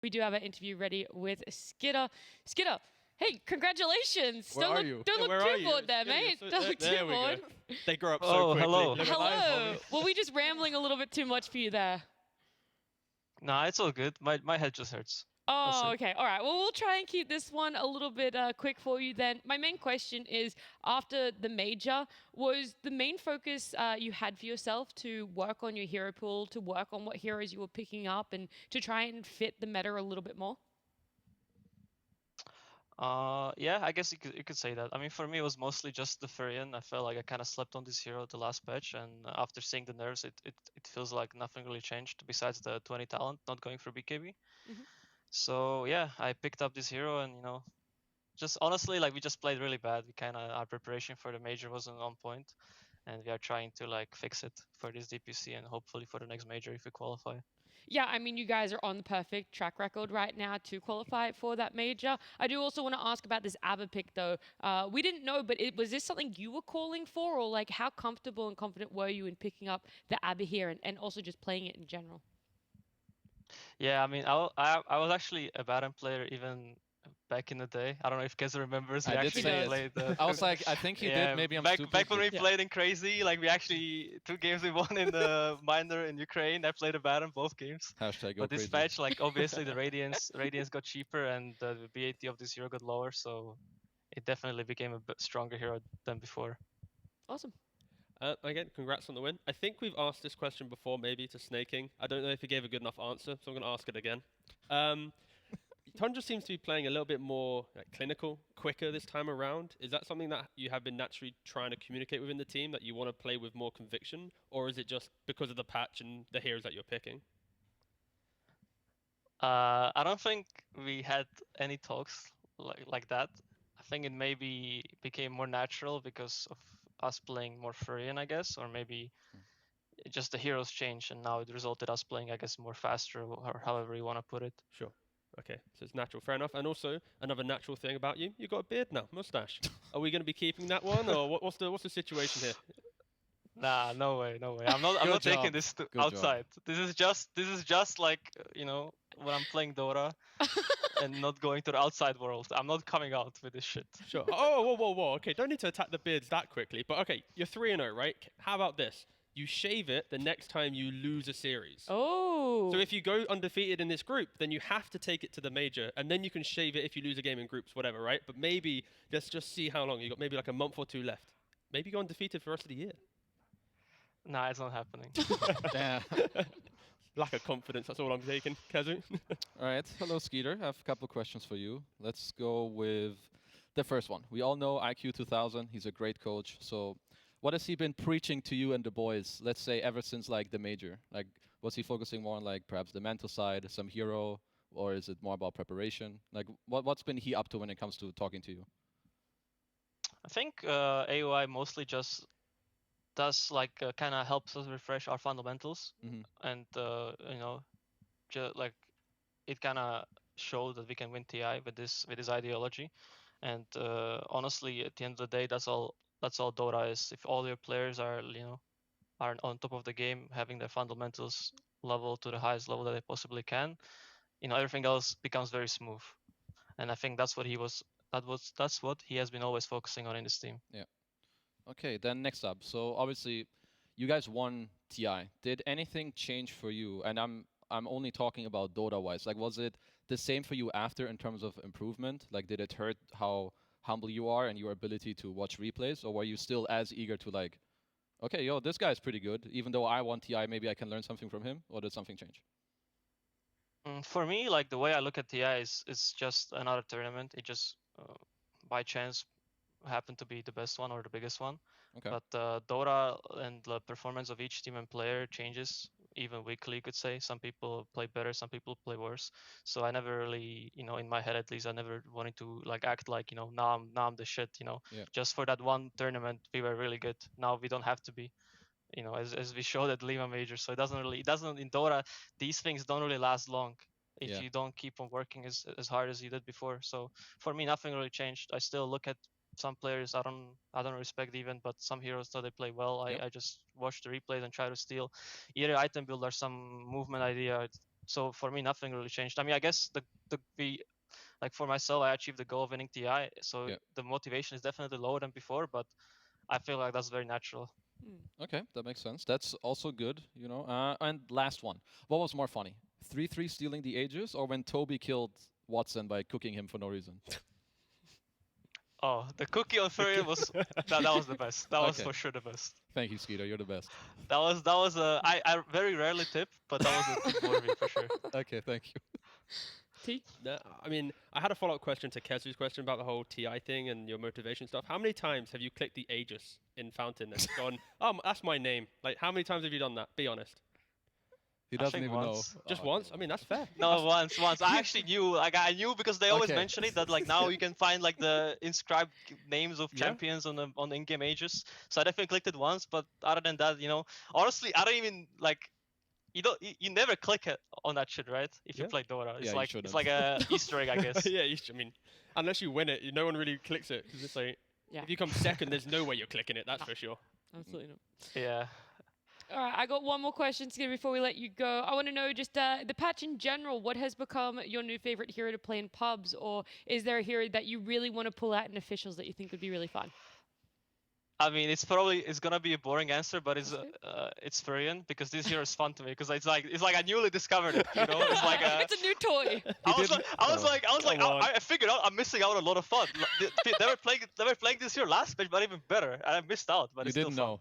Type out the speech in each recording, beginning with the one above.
We do have an interview ready with Skiter. Skiter, hey, congratulations! Where are you? Don't Yeah, look where too are you? bored there, Yeah, mate. so- Don't look there too we go. bored. They grow up so Oh, quickly. hello. Look at live, Hello. homie. Were we just rambling a little bit too much for you there? Nah, it's all good. My head just hurts. That's Oh, it. okay. All right. Well, we'll try and keep this one a little bit quick for you then. My main question is, after the major, was the main focus you had for yourself to work on your hero pool, to work on what heroes you were picking up, and to try and fit the meta a little bit more? Yeah, I guess you could say that. I mean, for me, it was mostly just the Furion. I felt like I kind of slept on this hero the last patch, and after seeing the nerfs, it feels like nothing really changed besides the 20 talent not going for BKB. Mhm. So yeah, I picked up this hero, and just honestly, like we just played really bad. We kind of our preparation for the major wasn't on point, and we are trying to like fix it for this DPC and hopefully for the next major if we qualify. Yeah, I mean, you guys are on the perfect track record right now to qualify for that major. I do also want to ask about this ABBA pick, though. We didn't know, but was this something you were calling for, or like how comfortable and confident were you in picking up the ABBA here and also just playing it in general? Yeah, I mean, I was actually a Baron player even back in the day. I don't know if Keza remembers. We I did actually say played. it. I was like, I think he did. Maybe I'm back stupid. back when we but- Yeah. played in Crazy, like we actually 2 games we won in the minor in Ukraine. I played a Baron both games. Hashtag go But this crazy. patch, like obviously the Radiance got cheaper and the BAT of this hero got lower, so it definitely became a bit stronger hero than before. Awesome. Again, congrats on the win. I think we've asked this question before, maybe to Snaking. I don't know if he gave a good enough answer, so I'm going to ask it again. Tundra seems to be playing a little bit more clinical, quicker this time around. Is that something that you have been naturally trying to communicate within the team, that you want to play with more conviction? Or is it just because of the patch and the heroes that you're picking? I don't think we had any talks like that. I think it maybe became more natural because of us playing more Furion, I guess, or maybe just the heroes changed and now it resulted us playing, I guess, more faster or however you want to put it. Sure. Okay, so it's natural, fair enough. And also, another natural thing about you, you got a beard now, mustache. Are we going to be keeping that one, or what's the situation here? Nah, no way, no way. I'm not Good taking job. this Good outside. This is just like when I'm playing Dota and not going to the outside world. I'm not coming out with this shit. Sure. Oh, whoa. Okay, don't need to attack the beards that quickly. But okay, you're 3-0, right? How about this? You shave it the next time you lose a series. Oh. So if you go undefeated in this group, then you have to take it to the major, and then you can shave it if you lose a game in groups, whatever, right? But maybe let's just see how long. You got maybe like a month or 2 left. Maybe go undefeated for the rest of the year. Nah, it's not happening. Yeah. Lack of confidence. That's all I'm taking. Kazu. All right. Hello, Skeeter. I have a couple of questions for you. Let's go with the first one. We all know IQ 2000. He's a great coach. So what has he been preaching to you and the boys, let's say, ever since like the major? Like, was he focusing more on like perhaps the mental side, some hero, or is it more about preparation? Like, what's been he up to when it comes to talking to you? I think AOI mostly just does like kind of helps us refresh our fundamentals, and like it kind of showed that we can win TI with this ideology. And honestly, at the end of the day, that's all Dota is. If all your players are are on top of the game, having their fundamentals level to the highest level that they possibly can, everything else becomes very smooth. And I think that's what he has been always focusing on in this team. Yeah. Okay, then next up. So obviously, you guys won TI. Did anything change for you? And I'm only talking about Dota-wise. Like, was it the same for you after in terms of improvement? Like, did it hurt how humble you are and your ability to watch replays, or were you still as eager to like, okay, yo, this guy's pretty good. Even though I won TI, maybe I can learn something from him, or did something change? For me, like the way I look at TI is just another tournament. It just by chance happened to be the best one or the biggest one. Okay. But Dota and the performance of each team and player changes even weekly, you could say. Some people play better, some people play worse. So I never really, in my head at least, I never wanted to like act like, now I'm the shit, Yeah. Just for that one tournament, we were really good. Now we don't have to be, as we showed at Lima Major. So it doesn't in Dota, these things don't really last long if you don't keep on working as hard as you did before. So for me, nothing really changed. I still look at some players I don't respect even, but some heroes that they play well, I just watch the replays and try to steal either item build or some movement idea. So for me, nothing really changed. I mean, I guess like for myself, I achieved the goal of winning TI, so Yeah. the motivation is definitely lower than before, but I feel like that's very natural. Okay, that makes sense. That's also good, you know. And last one. What was more funny? 3-3 stealing the Aegis, or when Toby killed Watson by cooking him for no reason? Oh, the cookie on Furion was that was the best. That was Okay. for sure the best. Thank you, Skiter. You're the best. That was I very rarely tip, but that was a tip worthy for sure. Okay, thank you. T? No, I mean, I had a follow-up question to Kezu's question about the whole TI thing and your motivation stuff. How many times have you clicked the Aegis in Fountain and gone, that's my name? Like, how many times have you done that? Be honest. He I doesn't think even once. know. Just Oh, once? okay. I mean, that's fair. No, once. I actually knew, like I knew because they always Okay. mention it that like now you can find like the inscribed names of Yeah. champions on the in-game Aegis. So I definitely clicked it once, but other than that, honestly, I don't even like. You never click it on that shit, right? If you Yeah. play Dota, it's Yeah, you like shouldn't. it's like a Easter egg, I guess. Yeah, I mean, unless you win it, no one really clicks it. 'Cause it's like, Yeah. if you come second, there's no way you're clicking it, that's No. for sure. Absolutely not. Yeah. All right, I got one more question, Skiter, before we let you go. I want to know just the patch in general. What has become your new favorite hero to play in pubs, or is there a hero that you really want to pull out in officials that you think would be really fun? I mean, it's gonna be a boring answer, but it's Furion because this hero is fun to me because it's like I newly discovered it. You know, it's like It's a new toy. I was like, Come on. I figured out I'm missing out on a lot of fun. They were playing this year last match, but even better, and I missed out. But You it's still didn't fun.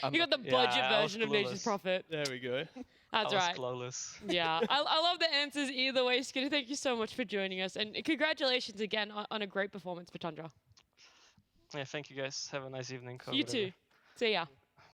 know. You got the Yeah, budget I was version of Nature's clueless. Prophet. There we go. That's I was right. clueless. Yeah, I love the answers either way, Skiter. Thank you so much for joining us, and congratulations again on a great performance for Tundra. Yeah, thank you guys. Have a nice evening. You too. See ya.